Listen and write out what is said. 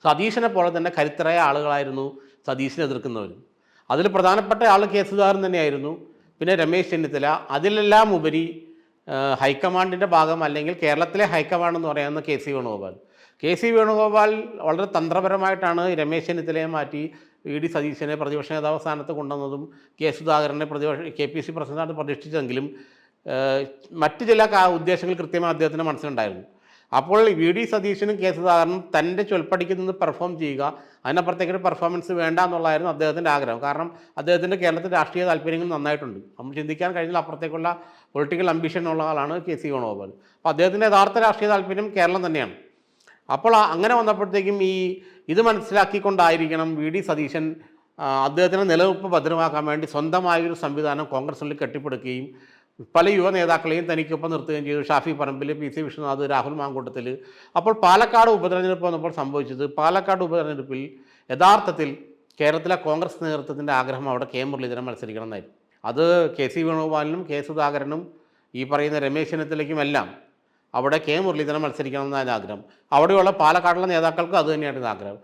സതീശനെ പോലെ തന്നെ കരുത്തരായ ആളുകളായിരുന്നു സതീശനെ എതിർക്കുന്നവരും. അതിൽ പ്രധാനപ്പെട്ട ആൾ കെ സുധാകരൻ തന്നെയായിരുന്നു. പിന്നെ രമേശ് ചെന്നിത്തല. അതിലെല്ലാം ഉപരി ഹൈക്കമാൻഡിൻ്റെ ഭാഗം, അല്ലെങ്കിൽ കേരളത്തിലെ ഹൈക്കമാൻഡ് എന്ന് പറയുന്ന കെ സി വേണുഗോപാൽ വളരെ തന്ത്രപരമായിട്ടാണ് രമേശ് ചെന്നിത്തലയെ മാറ്റി വി ഡി സതീശനെ പ്രതിപക്ഷ നേതാവ് സ്ഥാനത്ത് കൊണ്ടുവന്നതും കെ സുധാകരനെ KPC പ്രസിഡന്റായിട്ട് പ്രതിഷ്ഠിച്ചെങ്കിലും മറ്റ് ചില ഉദ്ദേശങ്ങൾ കൃത്യമായി അദ്ദേഹത്തിൻ്റെ മനസ്സിലുണ്ടായിരുന്നു. അപ്പോൾ വി ഡി സതീശനും കെ സുധാകരനും തൻ്റെ ചൊൽപ്പടിക്ക് നിന്ന് പെർഫോം ചെയ്യുക, അതിനപ്പുറത്തേക്കൊരു പെർഫോമൻസ് വേണ്ട എന്നുള്ളതായിരുന്നു അദ്ദേഹത്തിൻ്റെ ആഗ്രഹം. കാരണം അദ്ദേഹത്തിൻ്റെ കേരളത്തിലെ രാഷ്ട്രീയ താല്പര്യങ്ങൾ നന്നായിട്ടുണ്ട്. നമ്മൾ ചിന്തിക്കാൻ കഴിഞ്ഞാൽ അപ്പുറത്തേക്കുള്ള പൊളിറ്റിക്കൽ അംബിഷൻ ഉള്ള ആളാണ് കെ സി വേണുഗോപാൽ. അപ്പോൾ അദ്ദേഹത്തിൻ്റെ യഥാർത്ഥ രാഷ്ട്രീയ താല്പര്യം കേരളം തന്നെയാണ്. അപ്പോൾ അങ്ങനെ വന്നപ്പോഴത്തേക്കും ഇത് മനസ്സിലാക്കിക്കൊണ്ടായിരിക്കണം വി ഡി സതീശൻ അദ്ദേഹത്തിൻ്റെ നിലനിൽപ്പ് ഭദ്രമാക്കാൻ വേണ്ടി സ്വന്തമായൊരു സംവിധാനം കോൺഗ്രസിനുള്ളിൽ കെട്ടിപ്പടുക്കുകയും പല യുവ നേതാക്കളെയും തനിക്കൊപ്പം നിർത്തുകയും ചെയ്തു. ഷാഫി പറമ്പിൽ, PC വിശ്വനാഥ്, രാഹുൽ മാങ്കൂട്ടത്തിൽ. അപ്പോൾ പാലക്കാട് ഉപതെരഞ്ഞെടുപ്പ് വന്നപ്പോൾ സംഭവിച്ചത്, പാലക്കാട് ഉപതെരഞ്ഞെടുപ്പിൽ യഥാർത്ഥത്തിൽ കേരളത്തിലെ കോൺഗ്രസ് നേതൃത്വത്തിൻ്റെ ആഗ്രഹം അവിടെ കെ മുരളീധരൻ മത്സരിക്കണം എന്നായിരുന്നു. അത് കെ സി വേണുഗോപാലിനും കെ സുധാകരനും ഈ പറയുന്ന രമേശ് ചെന്നിത്തലയ്ക്കുമെല്ലാം അവിടെ കെ മുരളീധരൻ മത്സരിക്കണം എന്നാണ് ആഗ്രഹം. അവിടെയുള്ള പാലക്കാടുള്ള നേതാക്കൾക്കും അത് തന്നെയായിരുന്നു ആഗ്രഹം.